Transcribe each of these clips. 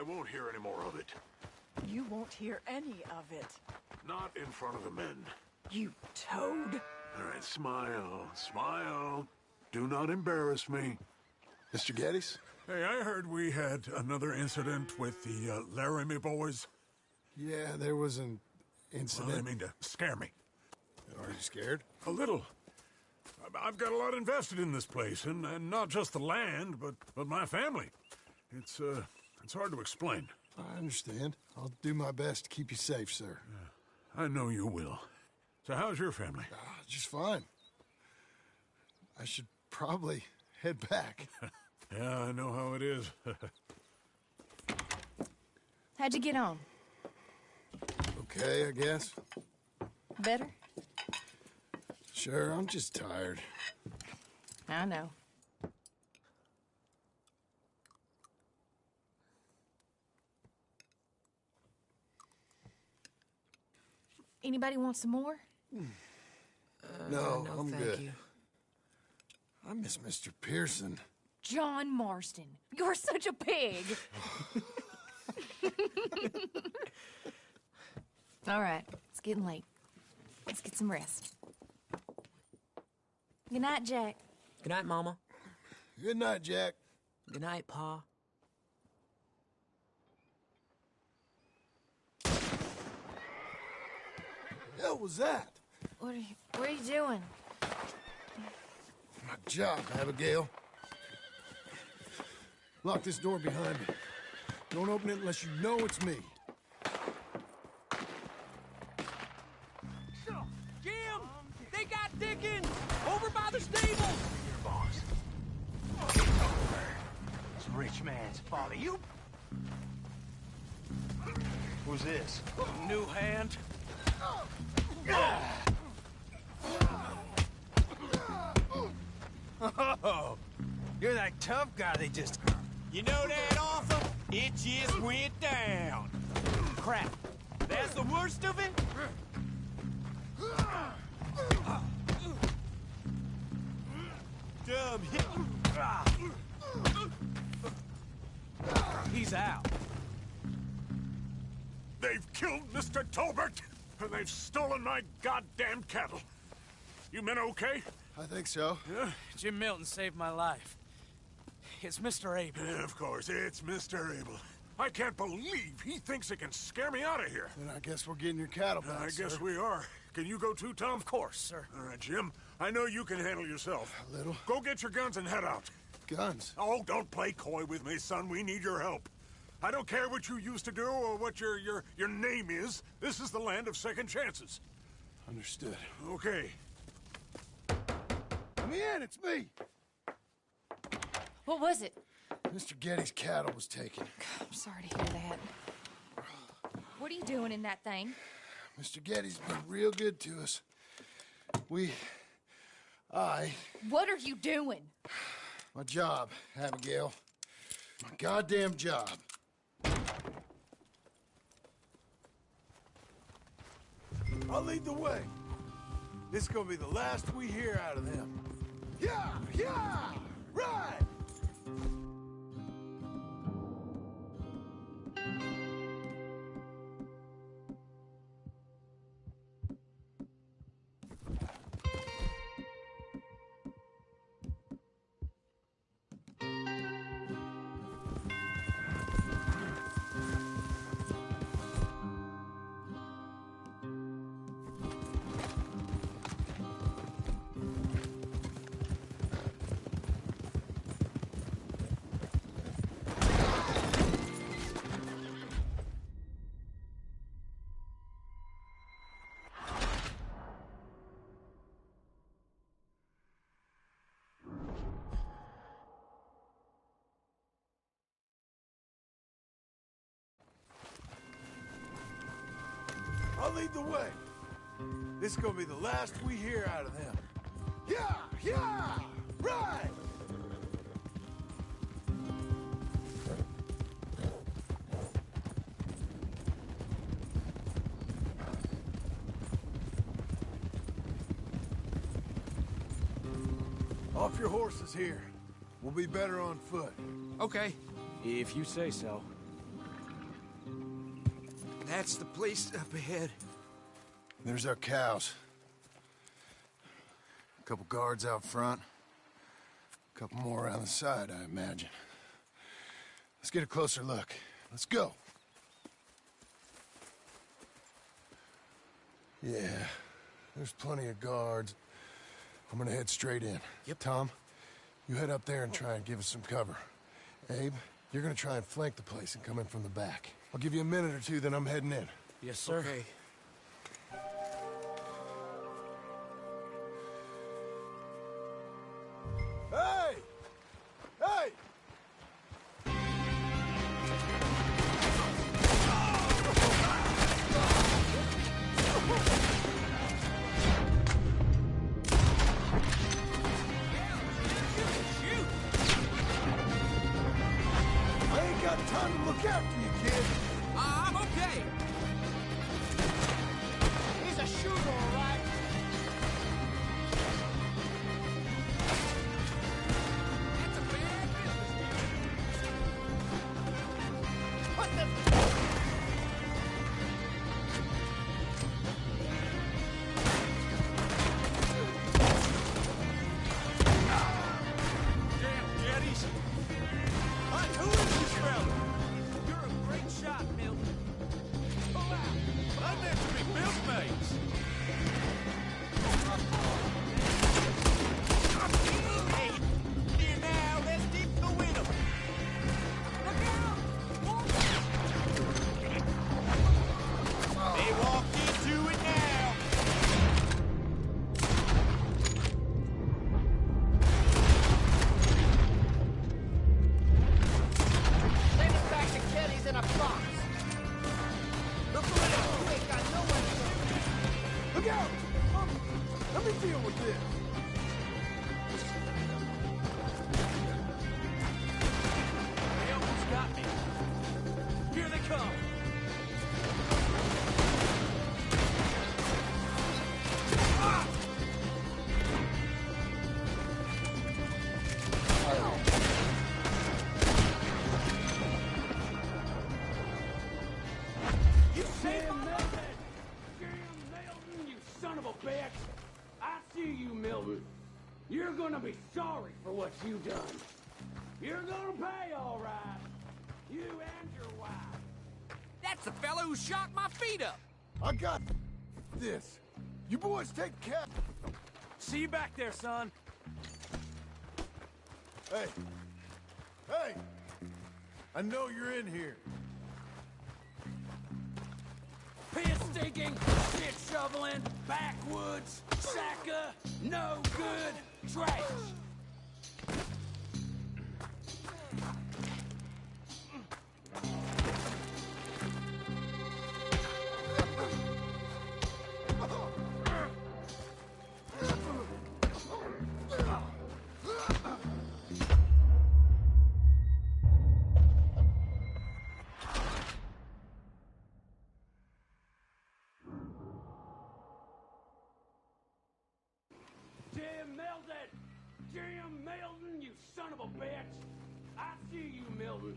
I won't hear any more of it. You won't hear any of it. Not in front of the men. You toad. All right, smile, smile. Do not embarrass me. Mr. Geddes? Hey, I heard we had another incident with the Laramie boys. Yeah, there was an incident. Well, I mean to scare me. Are you scared? A little. I've got a lot invested in this place, and not just the land, but my family. It's hard to explain. I understand. I'll do my best to keep you safe, sir. I know you will. So how's your family? Just fine. I should probably head back. Yeah, I know how it is. How'd you get on? Okay, I guess. Better? Sure, I'm just tired. I know. Anybody want some more? No, no, I'm thank good. you. I miss Mr. Pearson. John Marston, you're such a pig. All right, it's getting late. Let's get some rest. Good night, Jack. Good night, Mama. Good night, Jack. Good night, Pa. The hell was that? What are you doing? My job, Abigail. Lock this door behind me. Don't open it unless you know it's me. Jim! They got Dickens! Over by the stable! Here, boss. It's a rich man's father. You... Who's this? New hand. Oh, you're that tough guy they just... You know that offer? It just went down. Crap. That's the worst of it? Dumb hit. He's out. They've killed Mr. Tolbert, and they've stolen my goddamn cattle. You men okay? I think so. Yeah? Jim Milton saved my life. It's Mr. Abel. Yeah, of course, it's Mr. Abel. I can't believe he thinks it can scare me out of here. Then I guess we're getting your cattle back, I guess sir. we are. Can you go too, Tom? Of course, sir. All right, Jim. I know you can handle yourself. A little. Go get your guns and head out. Guns? Oh, don't play coy with me, son. We need your help. I don't care what you used to do or what your name is. This is the land of second chances. Understood. Okay. Let me in, it's me! What was it? Mr. Geddes' cattle was taken. I'm sorry to hear that. What are you doing in that thing? Mr. Geddes been real good to us. What are you doing? My job, Abigail. My goddamn job. I'll lead the way. This is gonna be the last we hear out of them. Yeah! Yeah! Right! I'll lead the way. This is gonna be the last we hear out of them. Yeah! Yeah! Right! Off your horses here. We'll be better on foot. Okay, if you say so. That's the place up ahead. There's our cows. A couple guards out front. A couple more around the side, I imagine. Let's get a closer look. Let's go. Yeah, there's plenty of guards. I'm gonna head straight in. Yep. Tom, you head up there and try and give us some cover. Abe, you're gonna try and flank the place and come in from the back. I'll give you a minute or two, then I'm heading in. Yes, sir. Okay. Hey! Hey! I ain't got time to look after you, kid. I'm okay. He's a shooter, all right. That's a bad building. What the... Damn, jetties. Hey, who is this fella? You're a great shot, Milton. Pull out. I'm next to be milkmaids. Hey, here now, let's dip the window. Look out! They walked into it now. Send us back to Kelly's in a box. Look around quick, I know what's... Look out! Let me deal with this. They almost got me. Here they come. You saved my life! Milton, you son of a bitch! I see you, Milton. You're gonna be sorry for what you done. You're gonna pay, all right. You and your wife. That's the fellow who shot my feet up. I got this. You boys take care. See you back there, son. Hey. Hey! I know you're in here. Piss digging, shit shoveling, backwoods, sacker, no good, trash. Jim Milton, you son of a bitch! I see you, Milton.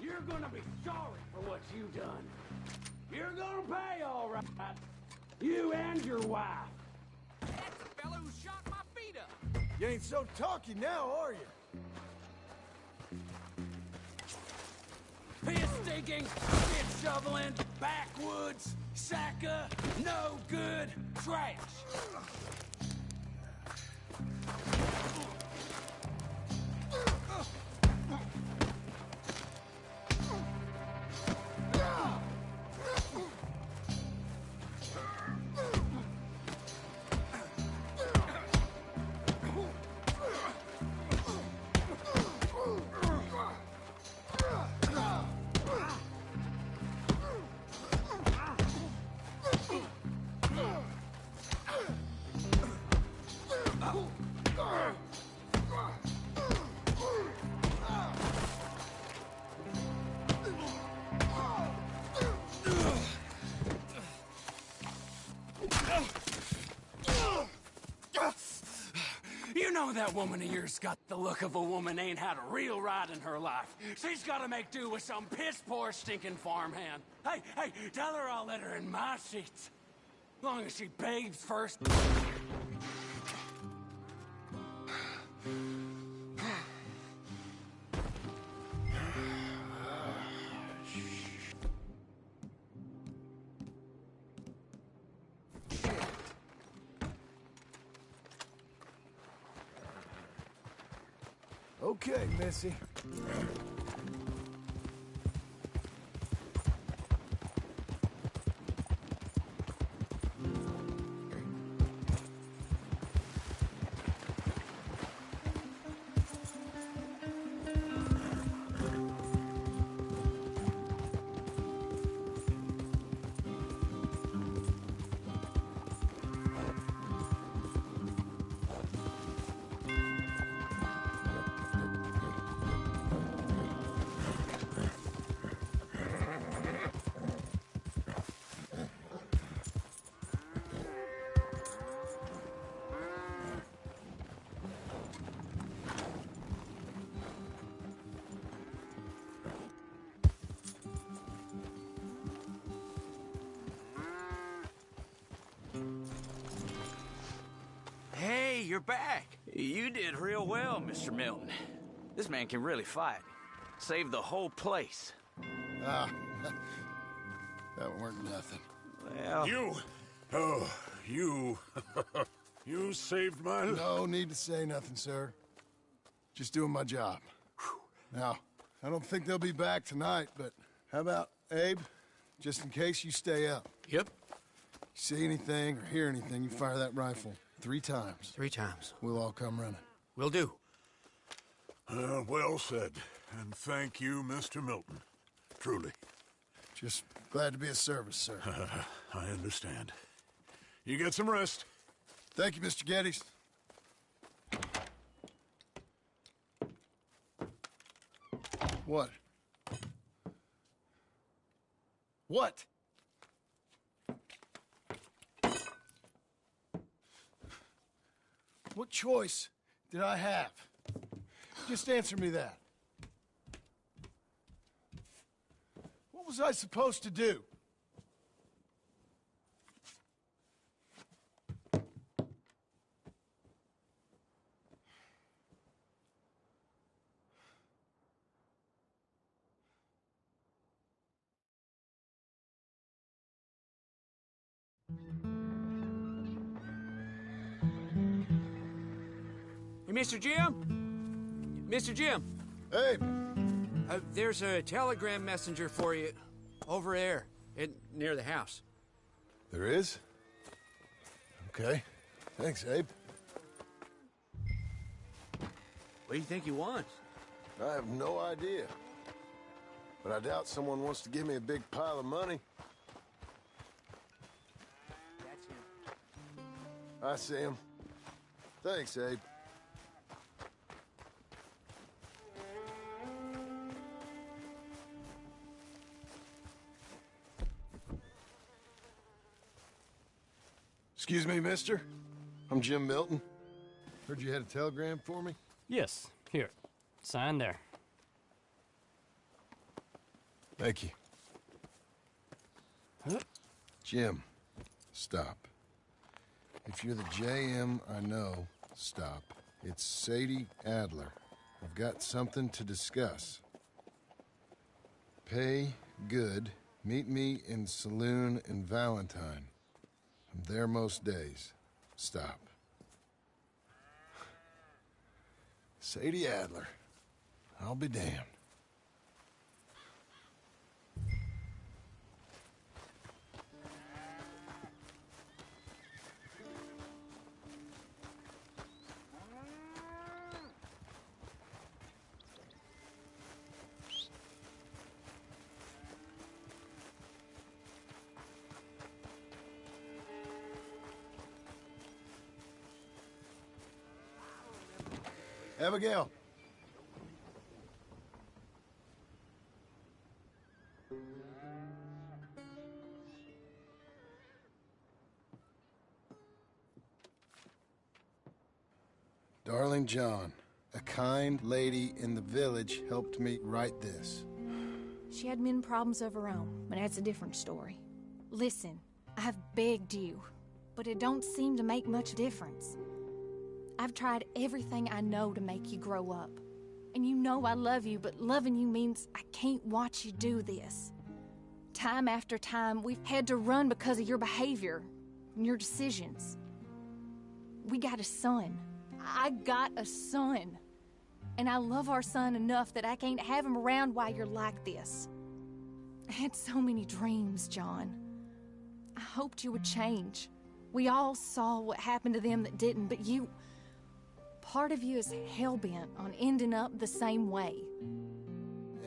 You're gonna be sorry for what you done. You're gonna pay, all right. You and your wife. That's the fellow who shot my feet up. You ain't so talky now, are you? Piss digging, shit shoveling, backwoods, sacker, no good, trash. know that woman of yours got the look of a woman ain't had a real ride in her life. She's gotta make do with some piss-poor stinking farmhand. Hey, tell her I'll let her in my sheets. Long as she bathes first. Okay, Missy. Hey, you're back. You did real well, Mr. Milton. This man can really fight. Saved the whole place. Ah, that weren't nothing. Well, You you saved my life. No need to say nothing, sir. Just doing my job. Now, I don't think they'll be back tonight, but how about, Abe? Just in case you stay up. Yep. See anything or hear anything, you fire that rifle 3 times. 3 times. We'll all come running. Will do. Well said. And thank you, Mr. Milton. Truly. Just glad to be of service, sir. I understand. You get some rest. Thank you, Mr. Geddes. What? What? What choice did I have? Just answer me that. What was I supposed to do? Hey, Mr. Jim? Mr. Jim, Hey, there's a telegram messenger for you over there near the house. there is? Okay. Thanks, Abe. What do you think he wants? I have no idea. But I doubt someone wants to give me a big pile of money. That's him. I see him. Thanks, Abe. Excuse me, mister. I'm Jim Milton. Heard you had a telegram for me? Yes, here. Sign there. Thank you. Huh? Jim, stop. If you're the JM I know, stop. It's Sadie Adler. I've got something to discuss. Pay good. Meet me in saloon in Valentine. I'm there most days. Stop. Sadie Adler. I'll be damned. Abigail. Darling John, a kind lady in the village helped me write this. She had men problems of her own, but that's a different story. Listen, I have begged you, but it don't seem to make much difference. I've tried everything I know to make you grow up. And you know I love you, but loving you means I can't watch you do this. Time after time, we've had to run because of your behavior and your decisions. We got a son. I got a son. And I love our son enough that I can't have him around while you're like this. I had so many dreams, John. I hoped you would change. We all saw what happened to them that didn't, but you... Part of you is hell-bent on ending up the same way.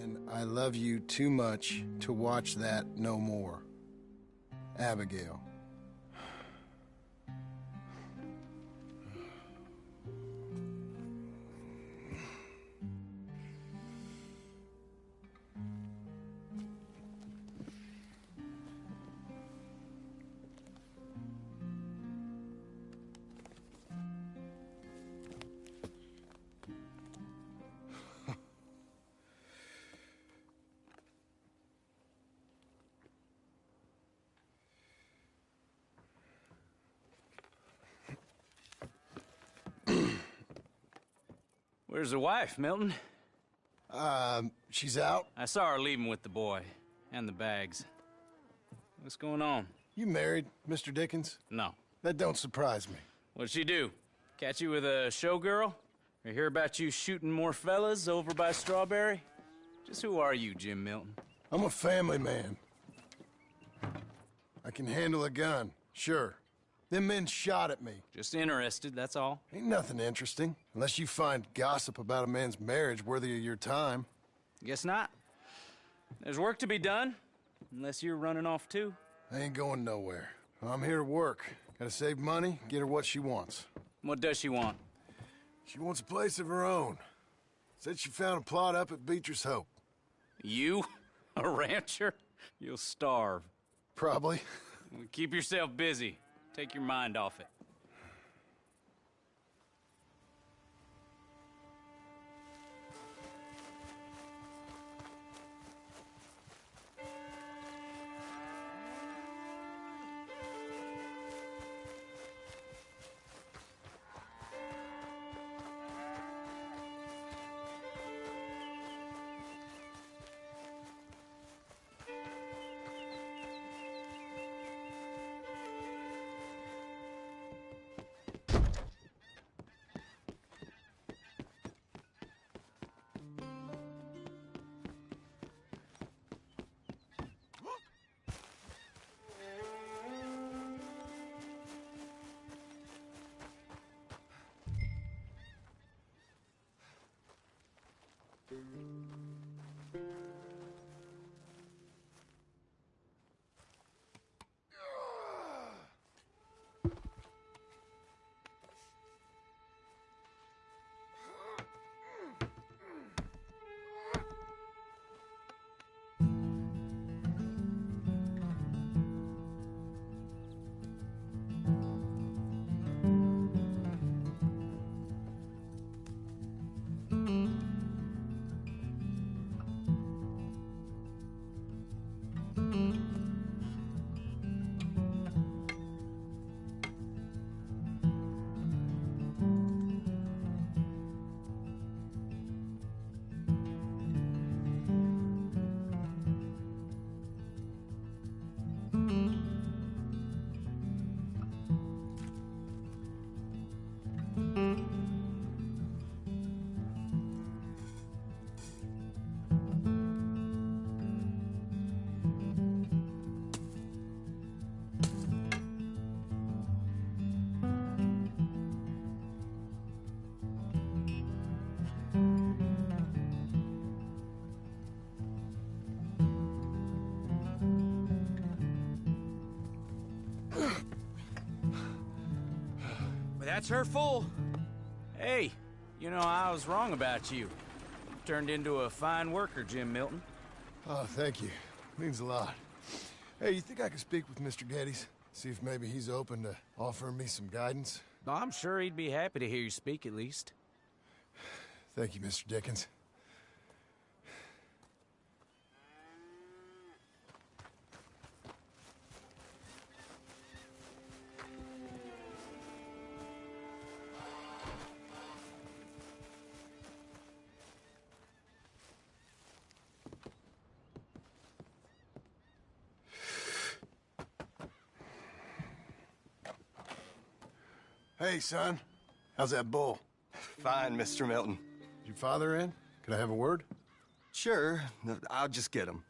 And I love you too much to watch that no more. Abigail. Where's the wife, Milton? She's out. I saw her leaving with the boy. And the bags. What's going on? You married, Mr. Dickens? No. That don't surprise me. What'd she do? Catch you with a showgirl? Or hear about you shooting more fellas over by Strawberry? Just who are you, Jim Milton? I'm a family man. I can handle a gun, sure. Them men shot at me. Just interested, that's all. Ain't nothing interesting, unless you find gossip about a man's marriage worthy of your time. Guess not. There's work to be done, unless you're running off too. I ain't going nowhere. I'm here to work. Gotta save money, get her what she wants. What does she want? She wants a place of her own. Said she found a plot up at Beecher's Hope. You? A rancher? You'll starve. Probably. Keep yourself busy. Take your mind off it. That's her full. Hey, you know, I was wrong about you. Turned into a fine worker, Jim Milton. Oh, thank you. Means a lot. Hey, you think I could speak with Mr. Geddes? See if maybe he's open to offering me some guidance? I'm sure he'd be happy to hear you speak, at least. Thank you, Mr. Dickens. Hey, son. How's that bull? Fine, Mr. Milton. Is your father in? Could I have a word? Sure, I'll just get him.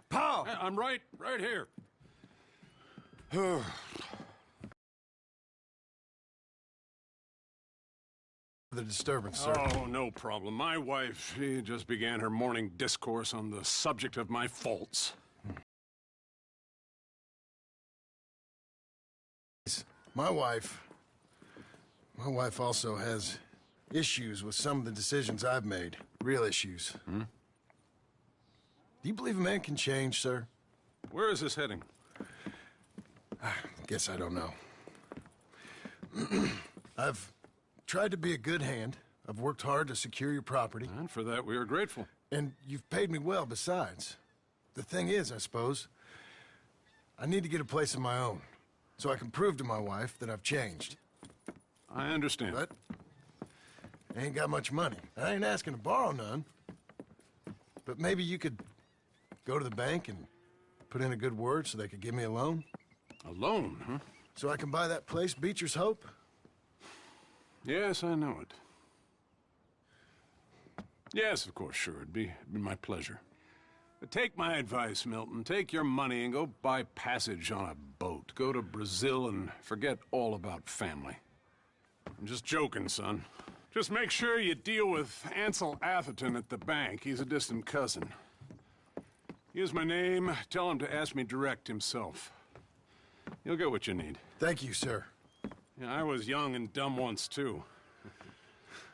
Pa! I'm right here. The disturbance, sir. Oh, no problem. My wife, she just began her morning discourse on the subject of my faults. My wife also has issues with some of the decisions I've made. Real issues. Hmm? Do you believe a man can change, sir? Where is this heading? Guess I don't know. I've tried to be a good hand. I've worked hard to secure your property. And for that, we are grateful. And you've paid me well besides. The thing is, I suppose, I need to get a place of my own, so I can prove to my wife that I've changed. I understand. But I ain't got much money. I ain't asking to borrow none. But maybe you could go to the bank and put in a good word so they could give me a loan. A loan, huh? So I can buy that place, Beecher's Hope? Yes, I know it. Yes, of course, sure. It'd be my pleasure. But take my advice, Milton. Take your money and go buy passage on a boat. Go to Brazil and forget all about family. I'm just joking, son. Just make sure you deal with Ansel Atherton at the bank. He's a distant cousin. Here's my name. Tell him to ask me direct himself. You'll get what you need. Thank you, sir. Yeah, I was young and dumb once, too.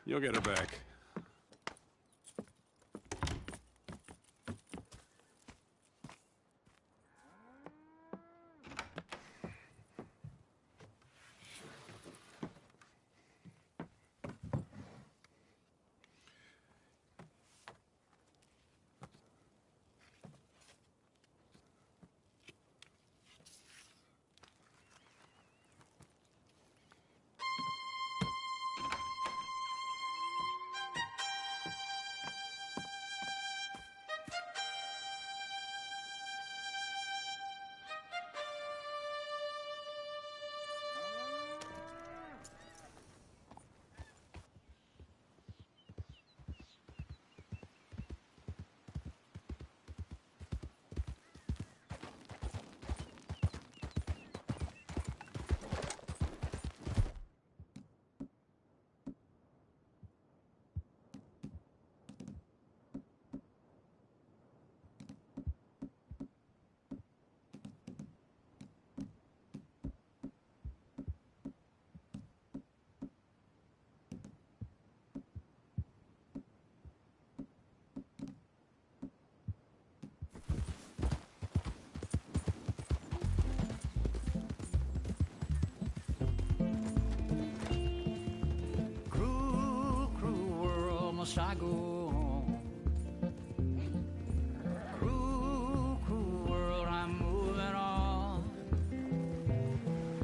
You'll get it back. Must I go on? Cruel, cruel world, I'm moving on.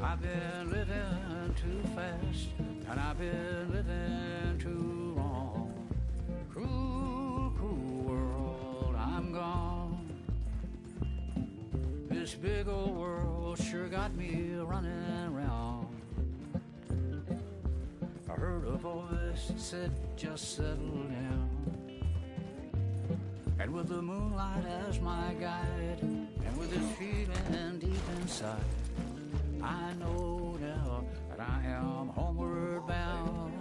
I've been living too fast, and I've been living too long. Cruel, cruel world, I'm gone. This big old world sure got me running round. I heard a voice that said, just settle down. And with the moonlight as my guide, and with this feeling deep inside, I know now that I am homeward bound.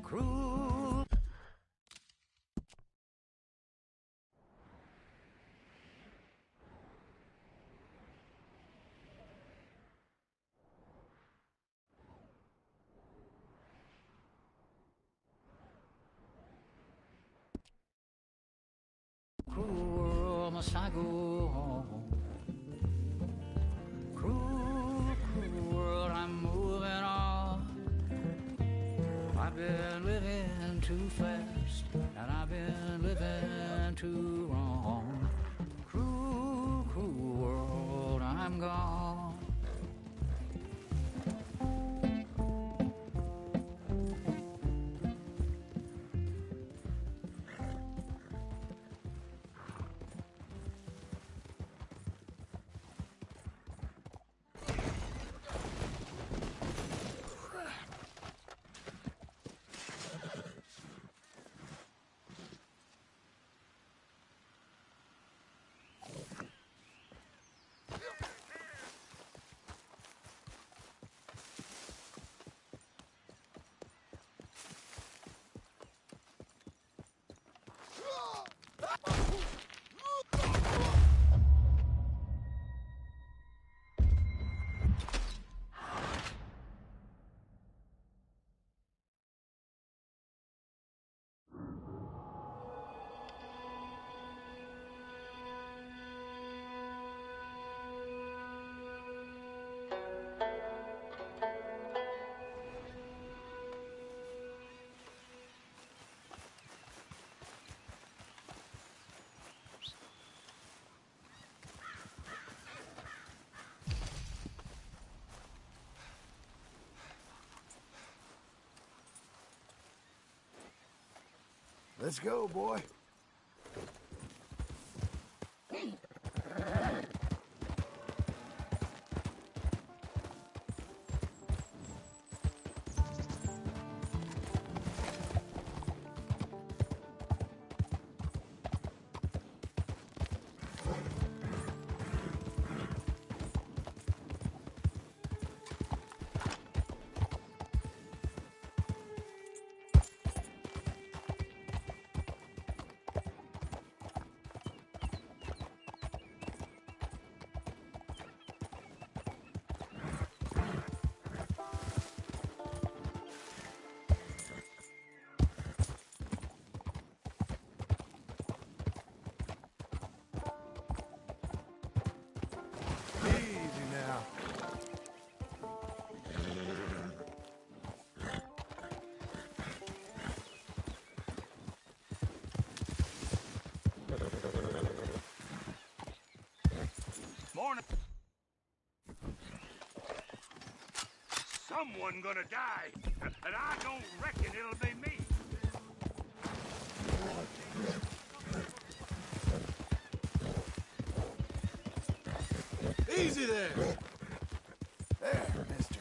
Cruel. Cruel world, must I go home? Cruel, cruel world, I'm moving. too fast, and I've been living too wrong. Cruel, cruel world, I'm gone. Let's go, boy. Easy now. Morning. Someone gonna die, and I don't reckon it'll be me. Easy there. There, mister.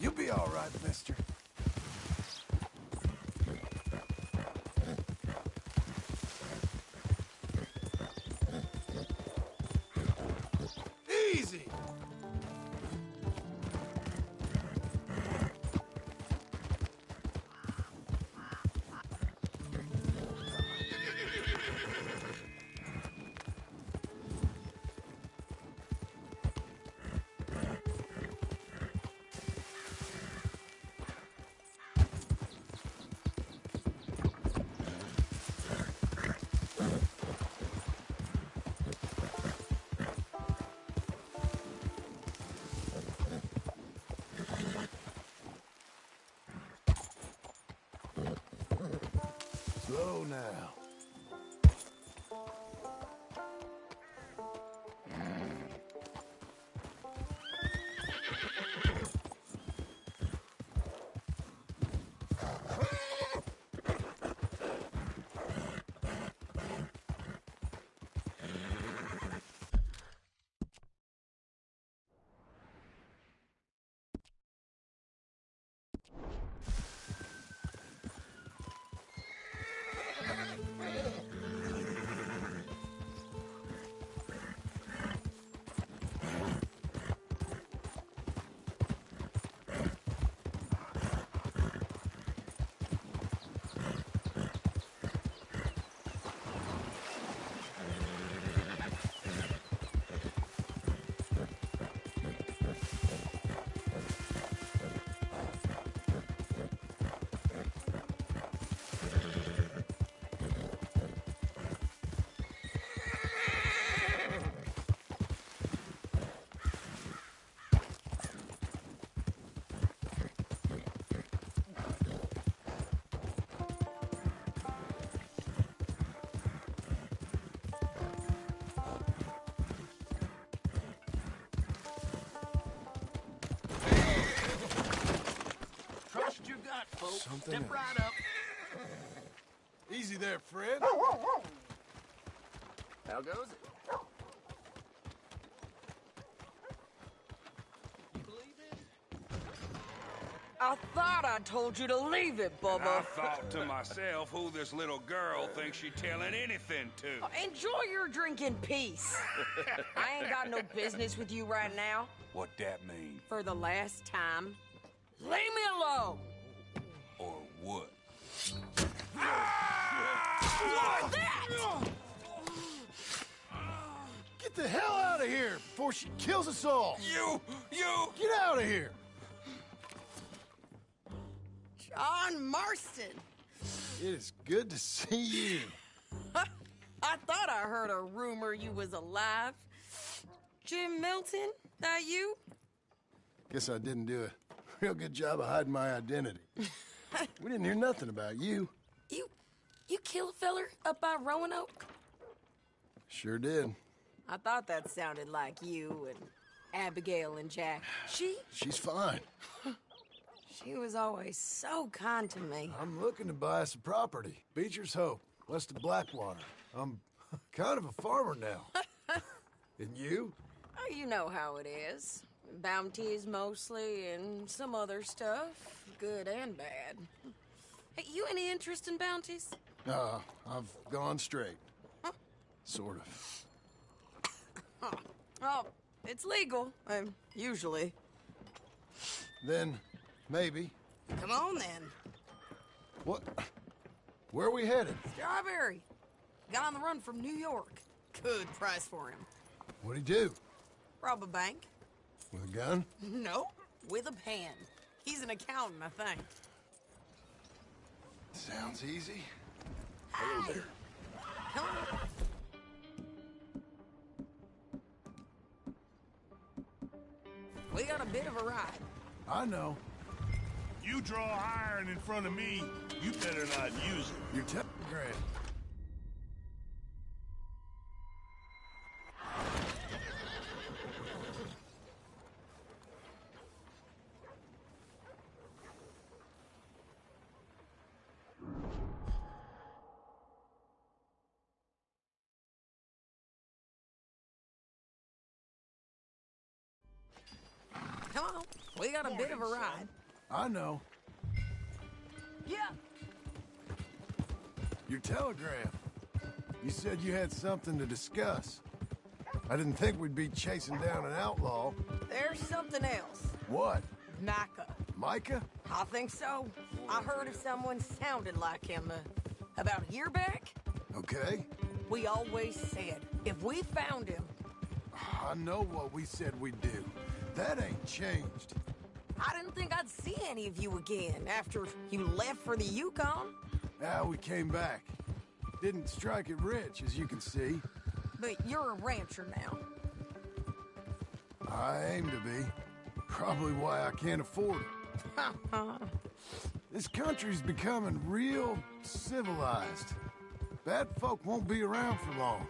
You'll be all right, mister. Easy. Slow now. folks. Something Step else. right up. Easy there, Fred. How goes it? I thought I told you to leave it, And I Bubba. thought to myself who this little girl thinks she telling anything to. Enjoy your drink in peace. I ain't got no business with you right now. What that mean? For the last time, leave me alone. Or what? What's that? Get the hell out of here before she kills us all. You! Get out of here. John Marston. It is good to see you. I thought I heard a rumor you was alive. Jim Milton, that you? Guess I didn't do a real good job of hiding my identity. We didn't hear nothing about you. You kill a feller up by Roanoke? Sure did. I thought that sounded like you and Abigail and Jack. She's fine. She was always so kind to me. I'm looking to buy some property. Beecher's Hope, west of Blackwater. I'm kind of a farmer now. And you? Oh, you know how it is. Bounties mostly, and some other stuff, good and bad. Hey, you any interest in bounties? I've gone straight. Huh? Sort of. Huh. Oh, it's legal, usually. Then, maybe. Come on, then. What? Where are we headed? Strawberry. Got on the run from New York. Good price for him. What'd he do? Rob a bank? With a gun? No, with a pen. He's an accountant, I think. Sounds easy. Hello there. Hello. We got a bit of a ride. I know. You draw iron in front of me, you better not use it. Your telegram. Come on, we got a bit of a ride. I know. Yeah. Your telegram. You said you had something to discuss. I didn't think we'd be chasing down an outlaw. There's something else. What? Micah. Micah? I think so. I heard of someone sounded like him about a year back. Okay. We always said, if we found him... I know what we said we'd do. That ain't changed. I didn't think I'd see any of you again after you left for the Yukon. Now we came back. Didn't strike it rich, as you can see. But you're a rancher now. I aim to be. Probably why I can't afford it. This country's becoming real civilized. Bad folk won't be around for long.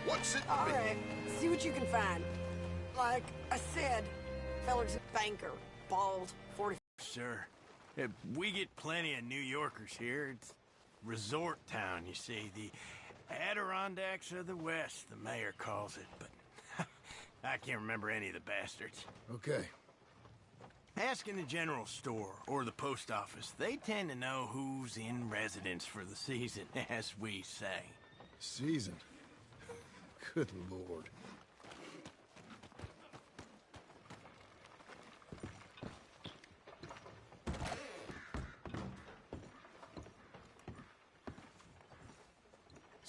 What's it All right, see what you can find. Like I said, feller's a banker, bald, 40. Sure. We get plenty of New Yorkers here. It's resort town, you see. The Adirondacks of the West, the mayor calls it, but I can't remember any of the bastards. Okay. Ask in the general store or the post office. They tend to know who's in residence for the season, as we say. Season? Good Lord.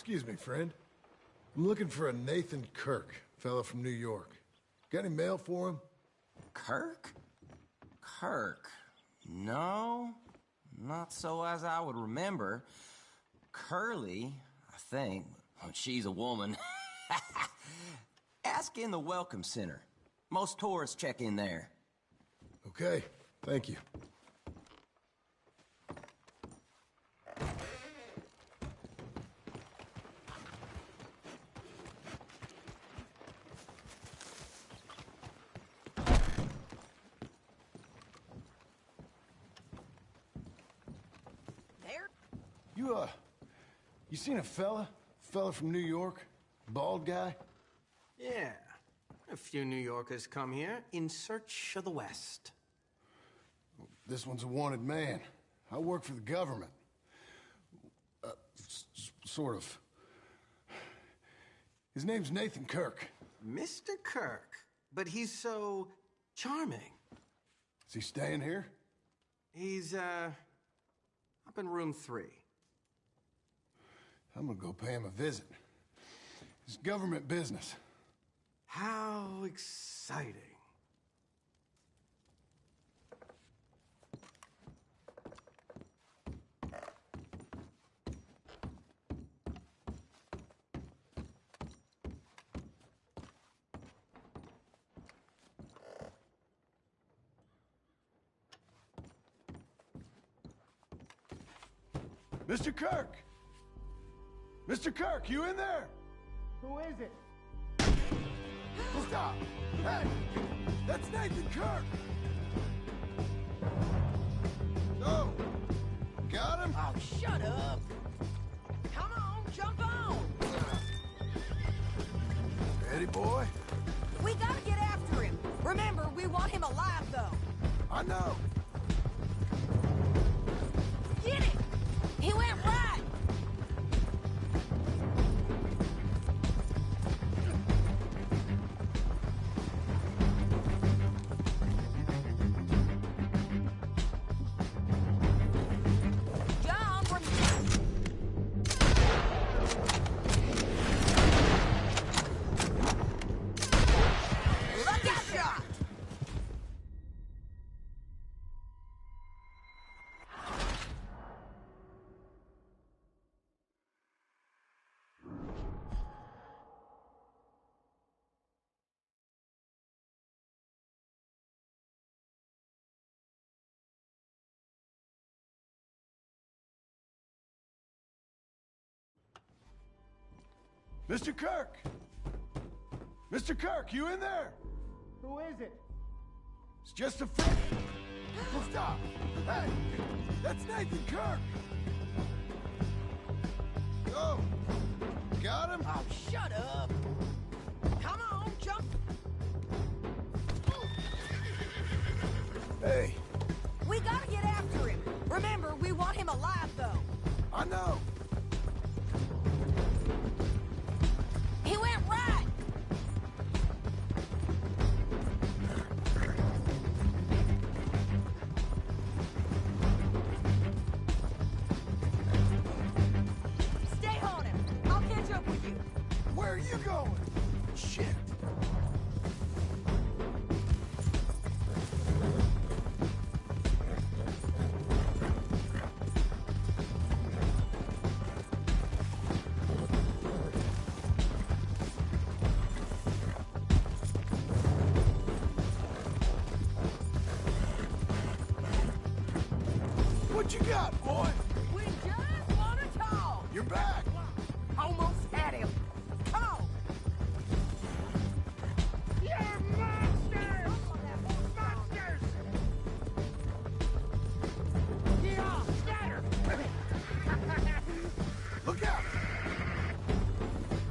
Excuse me, friend. I'm looking for a Nathan Kirk, fellow from New York. Got any mail for him? Kirk? Kirk? No, not so as I would remember. Curly, I think. Well, she's a woman. Ask in the Welcome Center. Most tourists check in there. Okay, thank you. There? You seen a fella? Fella from New York? Bald guy? Yeah. A few New Yorkers come here in search of the West. This one's a wanted man. I work for the government. Sort of. His name's Nathan Kirk. Mr. Kirk? But he's so charming. Is he staying here? He's, up in room 3. I'm gonna go pay him a visit. It's government business. How exciting. Mr. Kirk! Mr. Kirk, you in there? Who is it? Stop! Hey! That's Nathan Kirk! Oh! Got him? Oh, shut up! Come on, jump on! Ready, boy? We gotta get after him. Remember, we want him alive, though. I know. Get it! He went right! Mr. Kirk! Mr. Kirk, you in there? Who is it? It's just a friend. Stop! Hey! That's Nathan Kirk! Oh! Got him? Oh, shut up! Come on, jump! Hey! We gotta get after him. Remember, we want him alive, though. I know! He went right! Stay on him. I'll catch up with you. Where are you going? Shit! What you got, boy? We just want to talk. You're back. Almost had him. Come on. You're monsters! Monsters! Yeah, scatter! Look out!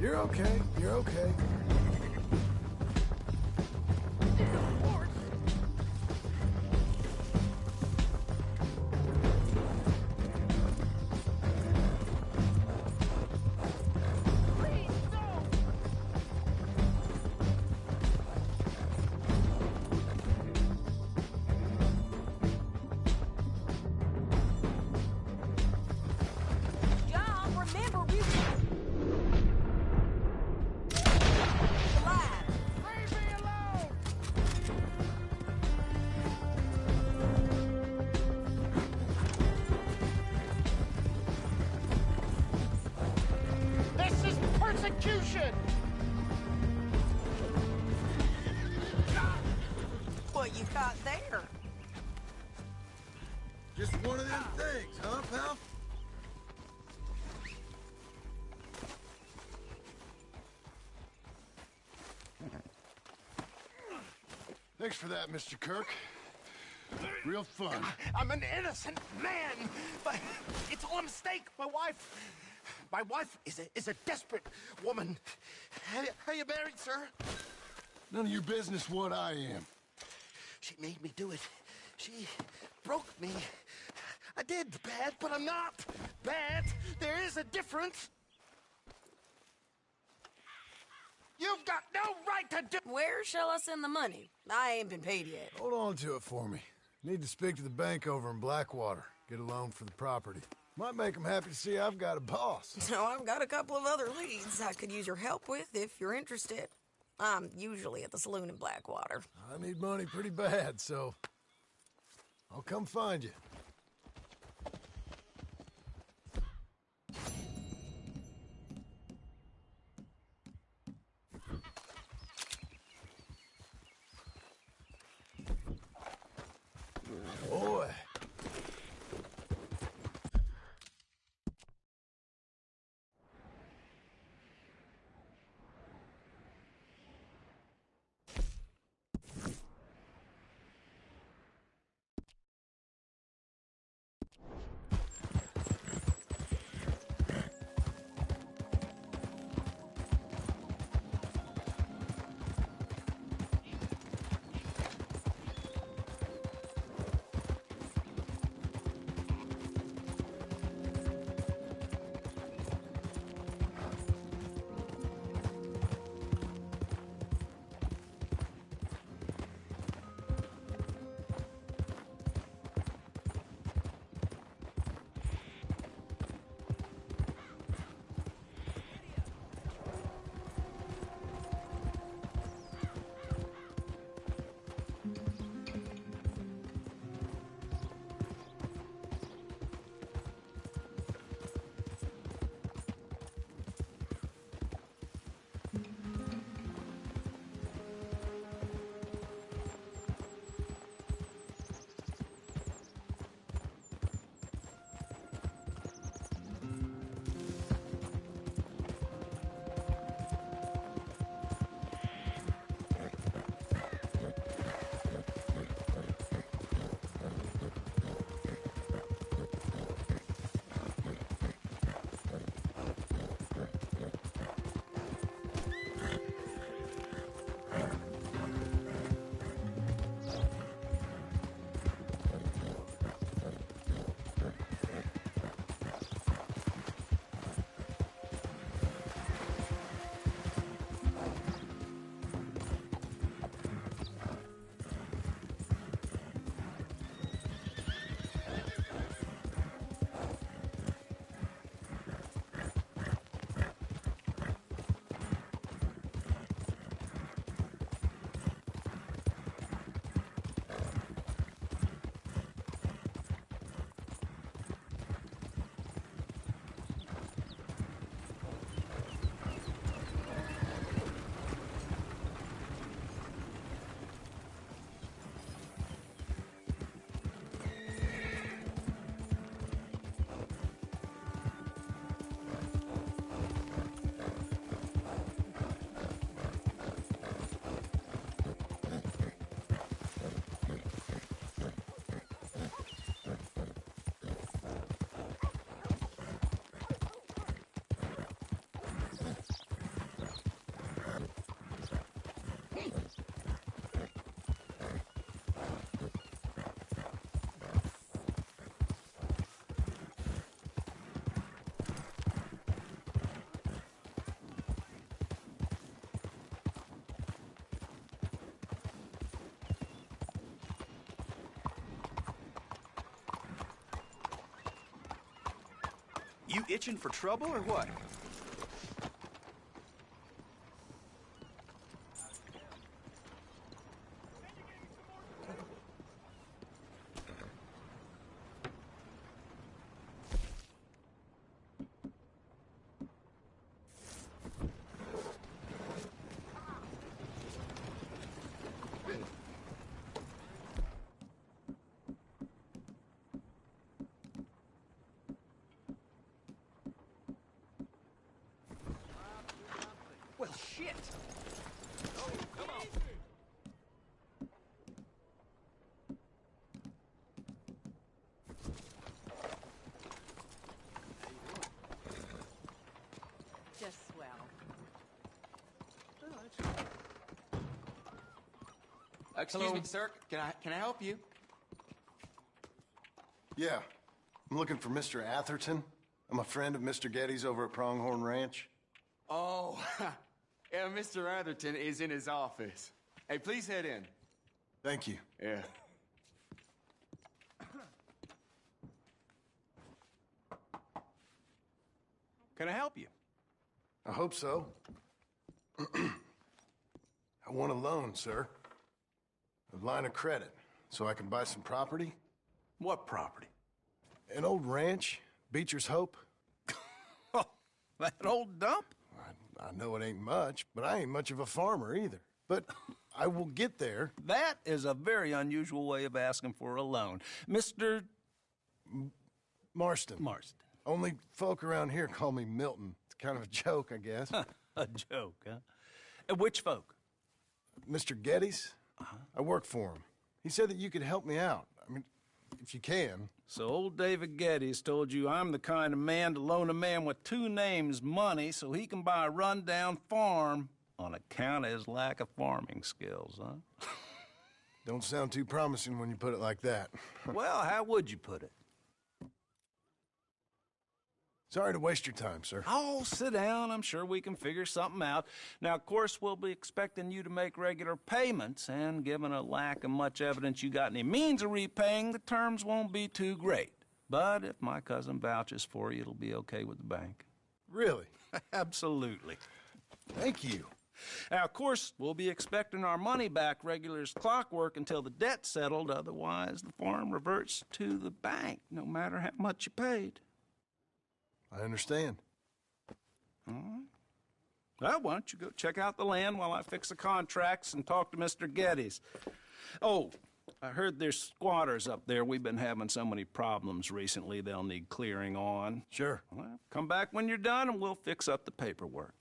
You're okay. You're okay. John, remember, we... execution! What you got there? Just one of them things, huh, pal? Thanks for that, Mr. Kirk. Real fun. I'm an innocent man, but it's all a mistake. My wife is a desperate woman. Are you married, sir? None of your business what I am. She made me do it. She broke me. I did bad, but I'm not bad. There is a difference. You've got no right to do... Where shall I send the money? I ain't been paid yet. Hold on to it for me. Need to speak to the bank over in Blackwater. Get a loan for the property. Might make them happy to see I've got a boss. So I've got a couple of other leads I could use your help with if you're interested. I'm usually at the saloon in Blackwater. I need money pretty bad, so I'll come find you. Boy. You itching for trouble or what? Excuse me, sir. Can I help you? Yeah. I'm looking for Mr. Atherton. I'm a friend of Mr. Getty's over at Pronghorn Ranch. Oh, yeah, Mr. Atherton is in his office. Hey, please head in. Thank you. Yeah. Can I help you? I hope so. I want a loan, sir. A line of credit, so I can buy some property. What property? An old ranch, Beecher's Hope. That old dump? I know it ain't much, but I ain't much of a farmer either. But I will get there. That is a very unusual way of asking for a loan. Mr. Marston. Marston. Only folk around here call me Milton. It's kind of a joke, I guess. A joke, huh? And which folk? Mr. Getty's. I work for him. He said that you could help me out. I mean, if you can. So old David Getty's told you I'm the kind of man to loan a man with two names money so he can buy a rundown farm on account of his lack of farming skills, huh? Don't sound too promising when you put it like that. Well, how would you put it? Sorry to waste your time, sir. Oh, sit down. I'm sure we can figure something out. Now, of course, we'll be expecting you to make regular payments, and given a lack of much evidence you got any means of repaying, the terms won't be too great. But if my cousin vouches for you, it'll be okay with the bank. Really? Absolutely. Thank you. Now, of course, we'll be expecting our money back regular as clockwork until the debt's settled. Otherwise, the farm reverts to the bank, no matter how much you paid. I understand. All right. Well, why don't you go check out the land while I fix the contracts and talk to Mr. Getty's. Oh, I heard there's squatters up there. We've been having so many problems recently, they'll need clearing on. Sure. Well, come back when you're done and we'll fix up the paperwork.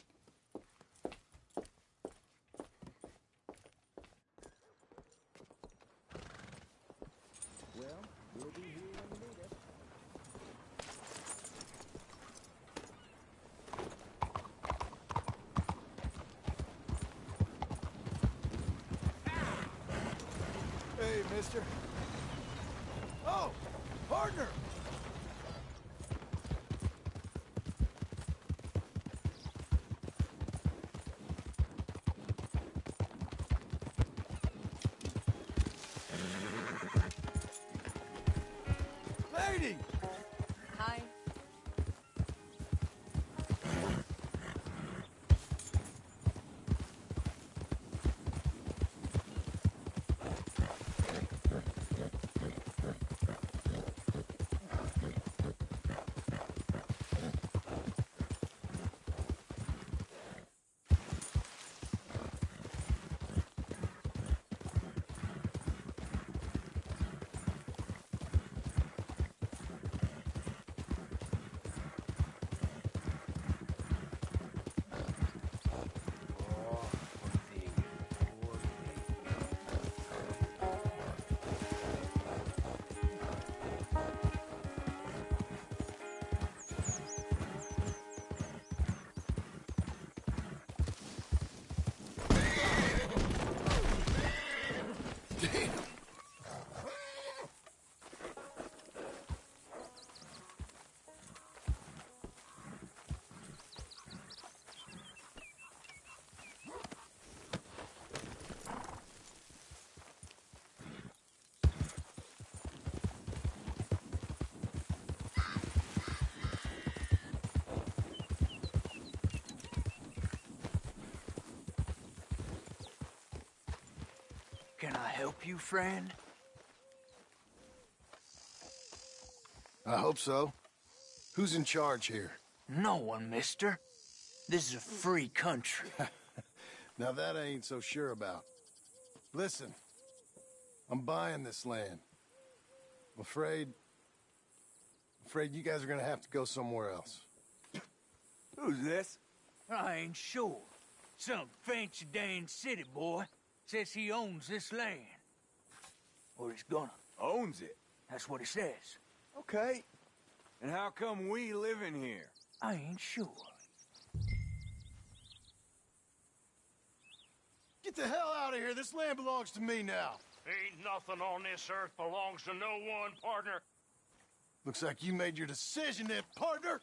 Hey, mister. Oh, partner! Lady! Hi. Can I help you, friend? I hope so. Who's in charge here? No one, mister. This is a free country. Now that I ain't so sure about. Listen, I'm buying this land. I'm afraid you guys are gonna have to go somewhere else. Who's this? I ain't sure. Some fancy Dan city boy says he owns this land. Or he's gonna. Owns it? That's what he says. Okay. And how come we live in here? I ain't sure. Get the hell out of here. This land belongs to me now. Ain't nothing on this earth belongs to no one, partner. Looks like you made your decision then, partner.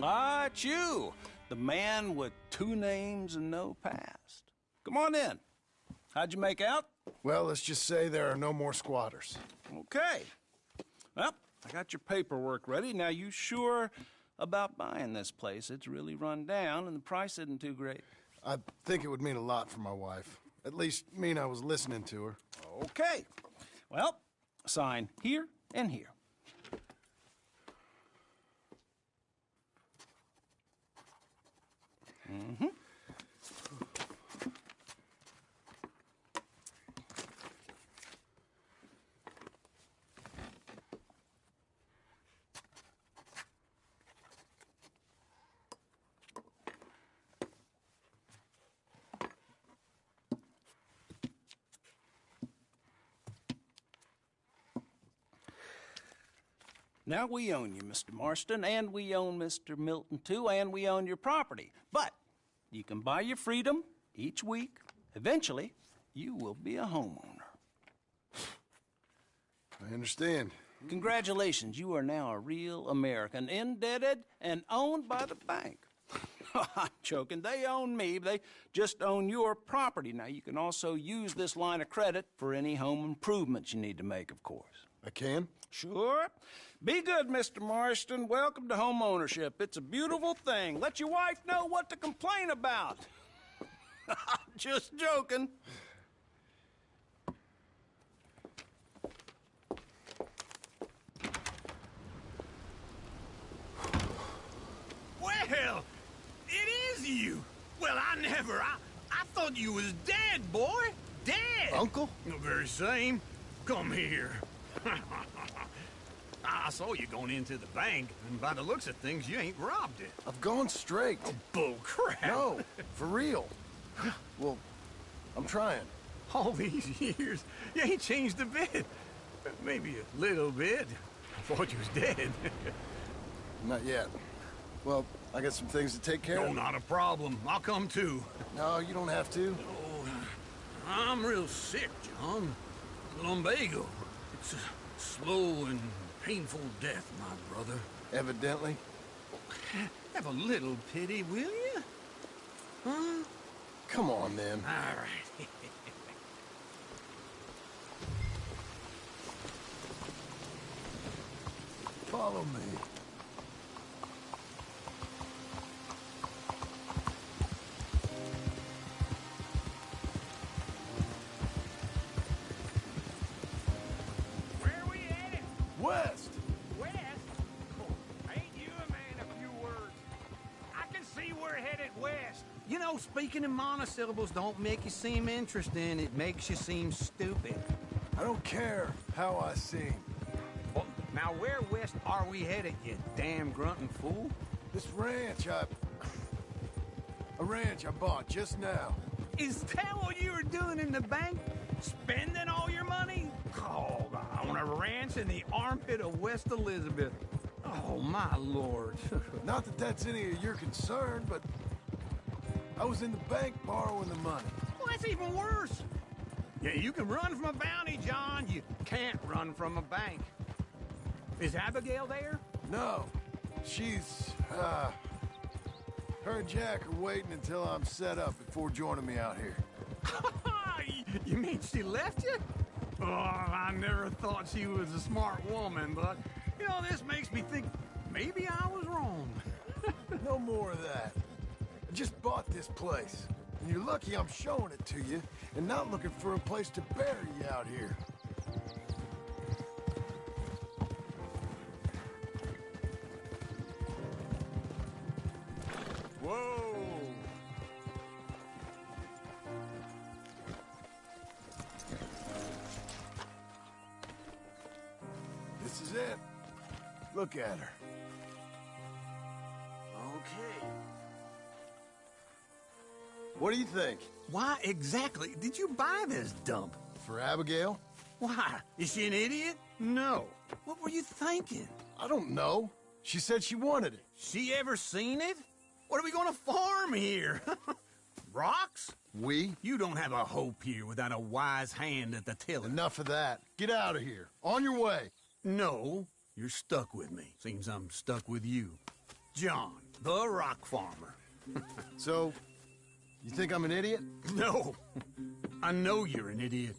Ah, it's you, the man with 2 names and no past. Come on in. How'd you make out? Well, let's just say there are no more squatters. Okay. Well, I got your paperwork ready. Now, you sure about buying this place? It's really run down, and the price isn't too great. I think it would mean a lot for my wife. At least mean I was listening to her. Okay. Well, sign here and here. Mm-hmm. Now, we own you, Mr. Marston, and we own Mr. Milton, too, and we own your property. But you can buy your freedom each week. Eventually, you will be a homeowner. I understand. Congratulations, you are now a real American, indebted and owned by the bank. I'm joking. They own me. They just own your property. Now, you can also use this line of credit for any home improvements you need to make, of course. I can? Sure. Be good, Mr. Marston. Welcome to home ownership. It's a beautiful thing. Let your wife know what to complain about. Just joking. Well, it is you. Well, I thought you was dead, boy. Dead. Uncle? The very same. Come here. I saw you going into the bank, and by the looks of things, you ain't robbed it. I've gone straight. Oh, bull crap. No, for real. Well, I'm trying. All these years, you ain't changed a bit. Maybe a little bit. I thought you was dead. Not yet. Well, I got some things to take care of. No, not a problem. I'll come too. No, you don't have to. Oh, I'm real sick, John. Lumbago. It's a slow and painful death, my brother. Evidently. Have a little pity, will you? Huh? Come on, then. All right. Follow me. Where we headed? West! West? Oh, ain't you a man of few words? I can see we're headed west. You know, speaking in monosyllables don't make you seem interesting. It makes you seem stupid. I don't care how I seem. Well, now, where west are we headed, you damn grunting fool? This ranch a ranch I bought just now. Is that what you were doing in the bank? Spending all your money? Oh, on a ranch in the armpit of West Elizabeth. Oh, my lord. Not that that's any of your concern, but I was in the bank borrowing the money. Well, that's even worse. Yeah, you can run from a bounty, John. You can't run from a bank. Is Abigail there? No. She's, her and Jack are waiting until I'm set up before joining me out here. You mean she left you? Oh, I never thought she was a smart woman, but You know, this makes me think maybe I was wrong. No more of that. I just bought this place. And you're lucky I'm showing it to you and not looking for a place to bury you out here. Whoa! This is it. Look at her. Okay. What do you think? Why exactly did you buy this dump? For Abigail? Why? Is she an idiot? No. What were you thinking? I don't know. She said she wanted it. She ever seen it? What are we gonna farm here? Rocks? We? You don't have a hope here without a wise hand at the tiller. Enough of that. Get out of here. On your way. No, you're stuck with me. Seems I'm stuck with you. John, the rock farmer. So, you think I'm an idiot? No. I know you're an idiot.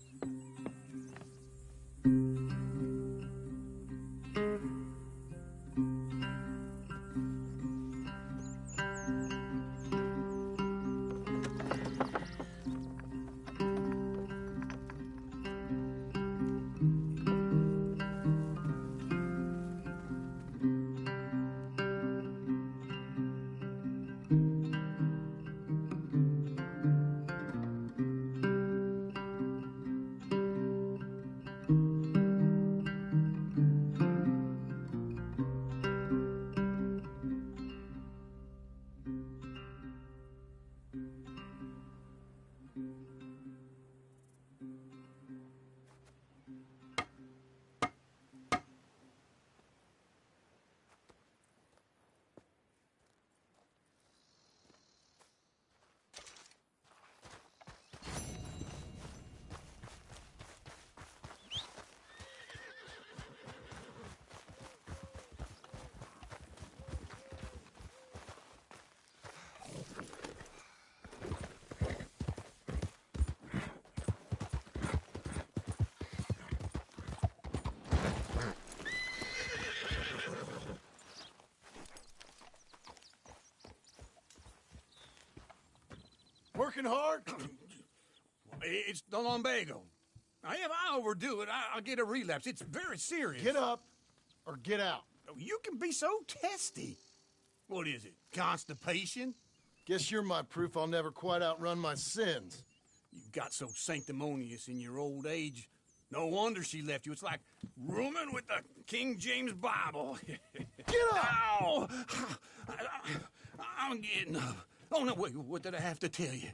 Working hard? It's the lumbago. Now, if I overdo it, I'll get a relapse. It's very serious. Get up or get out. You can be so testy. What is it, constipation? Guess you're my proof I'll never quite outrun my sins. You got so sanctimonious in your old age. No wonder she left you. It's like rooming with the King James Bible. Get up! Ow! I'm getting up. Oh, no, wait, what did I have to tell you?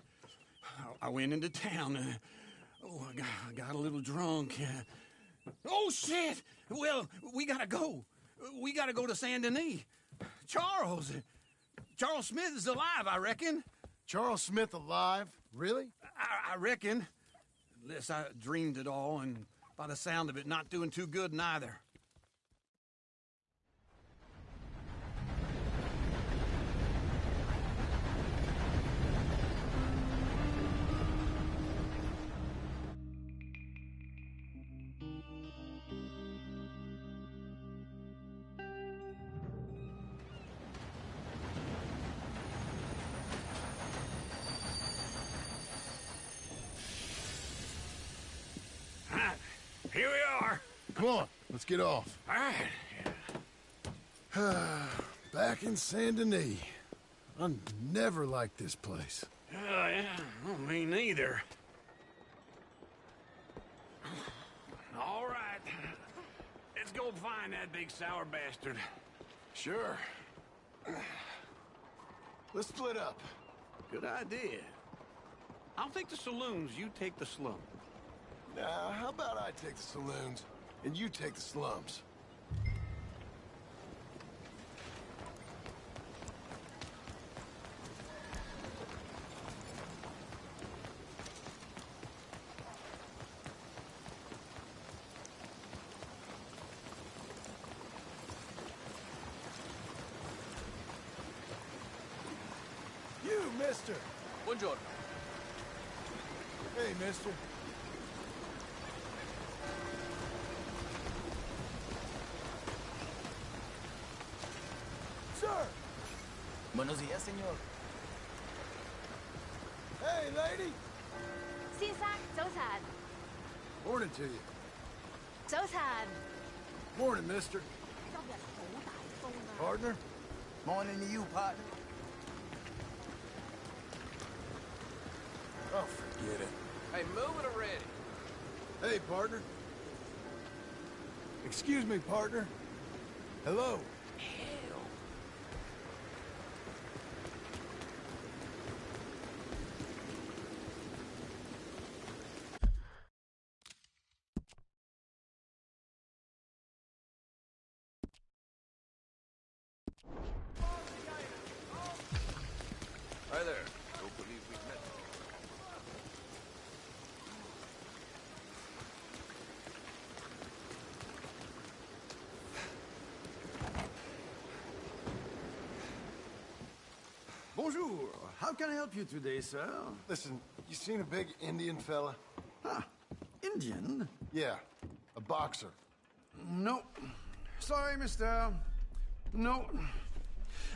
I went into town. I got a little drunk. Oh, shit! Well, we gotta go. We gotta go to Saint Denis. Charles Smith is alive, I reckon. Charles Smith alive? Really? I reckon. Unless I dreamed it all, and by the sound of it, not doing too good neither. Here we are. Come on, let's get off. All right. Back in Saint Denis. I never liked this place. Yeah, well, me neither. All right. Let's go find that big sour bastard. Sure. Let's split up. Good idea. I'll take the saloons, you take the slum. Now, how about I take the saloons, and you take the slums? You, mister! Buongiorno. Hey, mister. sir! Buenos días, señor. Hey, lady! 先生，早晨。 Morning to you. 早晨。 Morning, mister. 今日好大風啊！ Partner? Morning to you, partner. Oh, forget it. Hey, move it already. Hey, partner. Excuse me, partner. Hello. Hell. Hi there. Don't believe we've met. Bonjour. How can I help you today, sir? Listen, you seen a big Indian fella? Huh. Indian? Yeah, a boxer. No. Sorry, mister. No.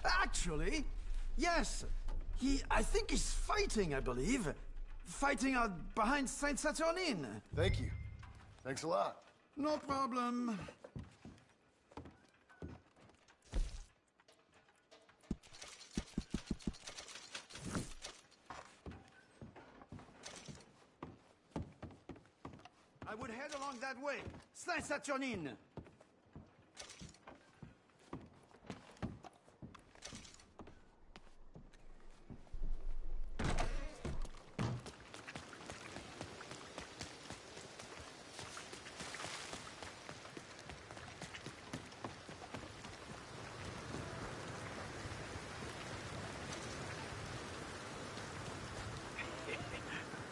Actually, yes. I think he's fighting, I believe. Fighting out behind Saint Saturnine. Thank you. Thanks a lot. No problem. I would head along that way. Saint Saturnine.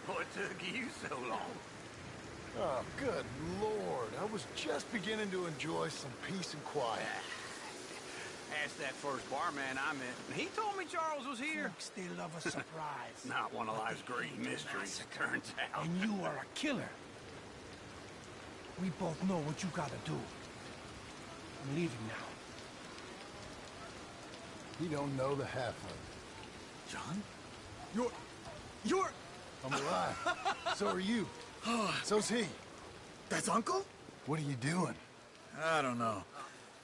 What took you so long? Oh, good Lord. I was just beginning to enjoy some peace and quiet. Asked that first barman I met. He told me Charles was here. Folks, they love a surprise. Not one of life's great mysteries, it turns out. And you are a killer. We both know what you gotta do. I'm leaving now. He don't know the half of it. John? You're... I'm alive. So are you. So's he. That's Uncle? What are you doing? I don't know.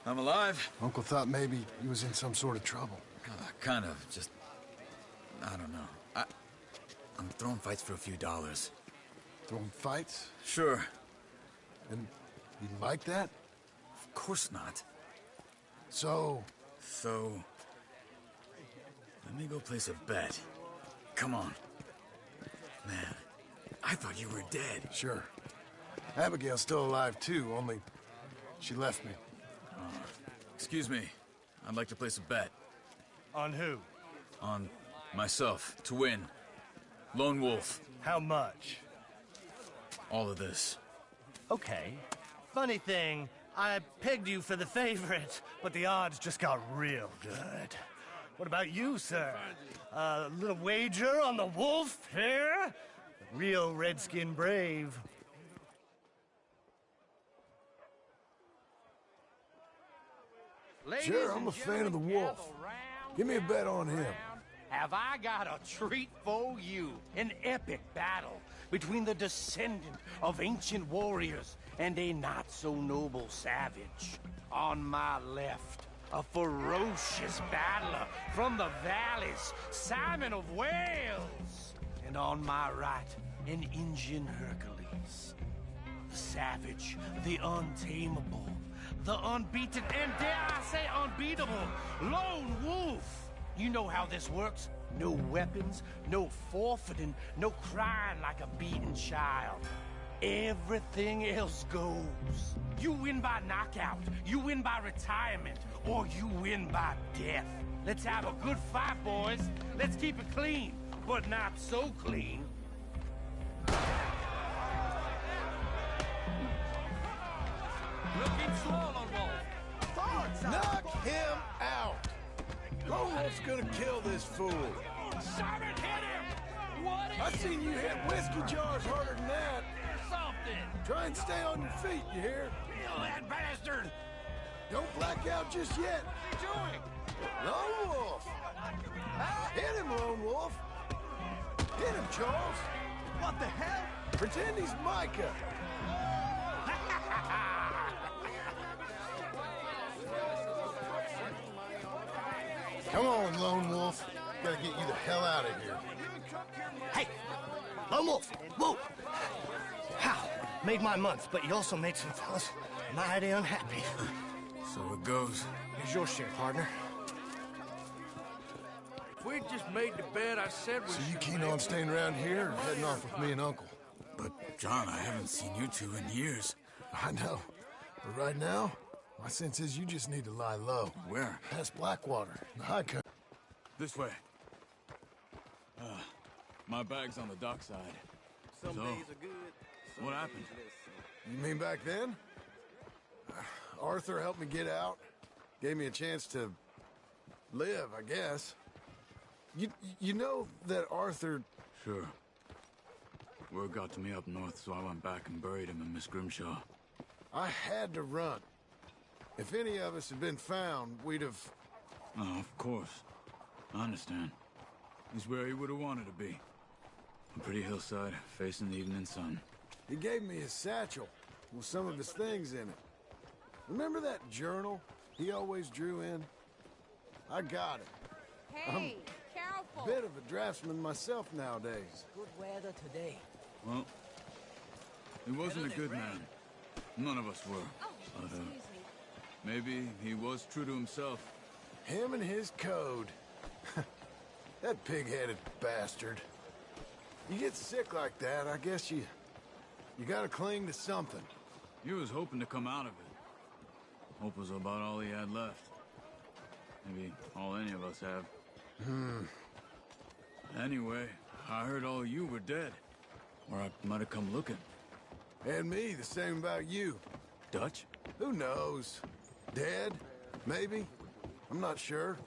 I'm alive. Uncle thought maybe he was in some sort of trouble. Kind of. Just... I don't know. I'm throwing fights for a few dollars. Throwing fights? Sure. And you like that? Of course not. So... Let me go place a bet. Come on. Man, I thought you were dead. Sure. Abigail's still alive, too, only she left me. Excuse me. I'd like to place a bet. On who? On myself, to win. Lone Wolf. How much? All of this. Okay. Funny thing, I pegged you for the favorite, but the odds just got real good. What about you, sir? A little wager on the wolf here? Real redskin brave. Sure, I'm a fan of the wolf. Give me a bet on him. Have I got a treat for you? An epic battle between the descendant of ancient warriors and a not-so-noble savage. On my left, a ferocious battler from the valleys, Simon of Wales. And on my right, an Indian Hercules. The savage, the untamable, the unbeaten, and dare I say unbeatable, Lone Wolf. You know how this works. No weapons, no forfeiting, no crying like a beaten child. Everything else goes. You win by knockout, you win by retirement, or you win by death. Let's have a good fight, boys. Let's keep it clean, but not so clean. Looking swollen, Wolf. Knock him out! Lone Wolf's gonna kill this fool. Simon, hit him! What is I seen you hit whiskey jars harder than that. something? Try and stay on your feet, you hear? Kill that bastard! Don't black out just yet. What's he doing? Lone Wolf! Hit him, Lone Wolf! Hit him, Charles! What the hell? Pretend he's Micah! Come on, Lone Wolf. Gotta get you the hell out of here. Hey, Lone Wolf, whoa! How? Made my month, but you also made some fellas mighty unhappy. So it goes. Here's your share, partner. If we'd just made the bed I said we So you should keen make, on staying around here or heading off with me and Uncle? But, John, I haven't seen you two in years. I know. But right now, my sense is you just need to lie low. Where? Past Blackwater, the high country. This way. My bag's on the dockside. Some So, days are good. what happened? You mean back then? Arthur helped me get out. Gave me a chance to live, I guess. You know that Arthur... Sure. Word got to me up north, so I went back and buried him in Miss Grimshaw. I had to run. If any of us had been found, we'd have... Oh, of course. I understand. He's where he would have wanted to be. A pretty hillside, facing the evening sun. He gave me his satchel with some of his things in it. Remember that journal he always drew in? I got it. Hey, careful. Bit of a draftsman myself nowadays. Good weather today. Well, he wasn't a good man. None of us were. But, maybe he was true to himself. Him and his code. That pig-headed bastard. You get sick like that, I guess you gotta cling to something. He was hoping to come out of it. Hope was about all he had left. Maybe all any of us have. Anyway, I heard all you were dead. Or I might have come looking. And me, the same about you. Dutch? Who knows? Dead? Maybe? I'm not sure.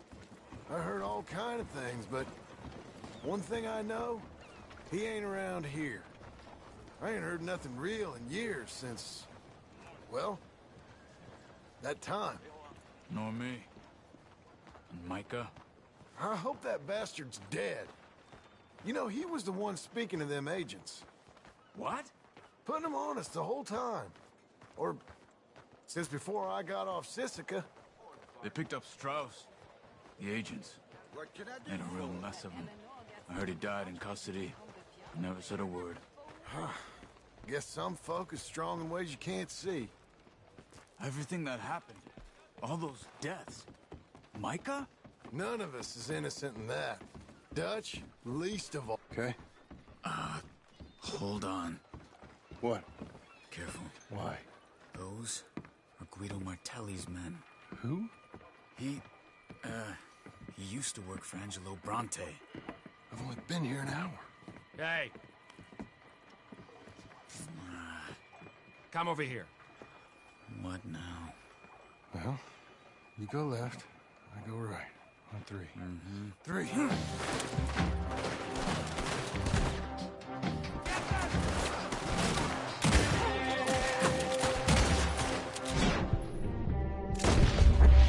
I heard all kind of things, but one thing I know, he ain't around here. I ain't heard nothing real in years since, well, that time. Nor me. And Micah? I hope that bastard's dead. You know, he was the one speaking to them agents. What? Putting them on us the whole time. Or since before I got off Sisika. They picked up Strauss. The agents. Made a real mess of him. I heard he died in custody. Never said a word. Guess some folk is strong in ways you can't see. Everything that happened. All those deaths. Micah? None of us is innocent in that. Dutch, least of all. Okay? Hold on. What? Careful. Why? Those are Guido Martelli's men. Who? He used to work for Angelo Bronte. I've only been here an hour. Hey. Come over here. What now? Well, you go left, I go right. On three. Three.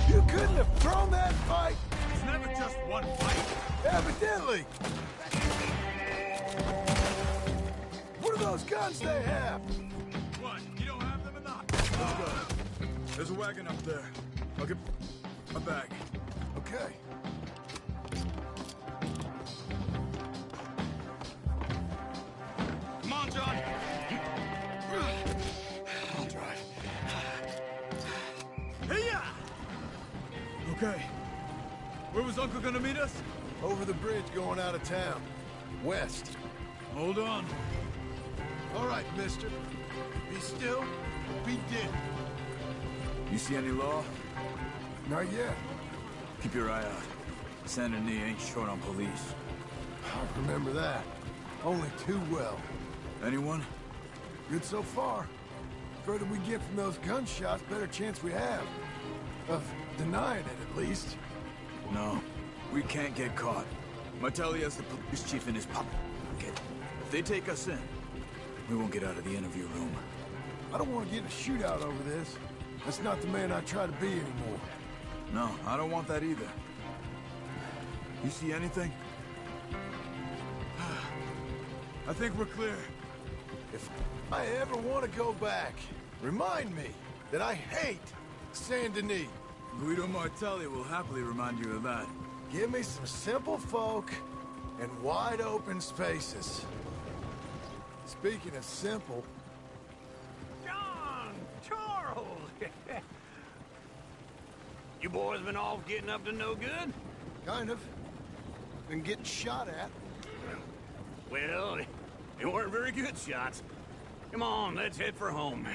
You couldn't have thrown that fight! It's never just one fight. Evidently! What are those guns they have? What? You don't have them or not? Let's go. There's a wagon up there. I'll get a bag. Okay. Come on, John. I'll drive. Hey-ya! Okay. Where was Uncle gonna meet us? Over the bridge going out of town. West. Hold on. All right, mister. Be still, be dead. You see any law? Not yet. Keep your eye out. Saint Denis ain't short on police. I remember that. Only too well. Anyone? Good so far. Further we get from those gunshots, better chance we have. Of denying it, at least. No. We can't get caught. Martelli has the police chief in his pocket. If they take us in, we won't get out of the interview room. I don't want to get in a shootout over this. That's not the man I try to be anymore. No, I don't want that either. You see anything? I think we're clear. If I ever want to go back, remind me that I hate Saint Denis. Guido Martelli will happily remind you of that. Give me some simple folk and wide open spaces. Speaking of simple... John! Charles! You boys been off getting up to no good? Kind of. Been getting shot at. Well, they weren't very good shots. Come on, let's head for home.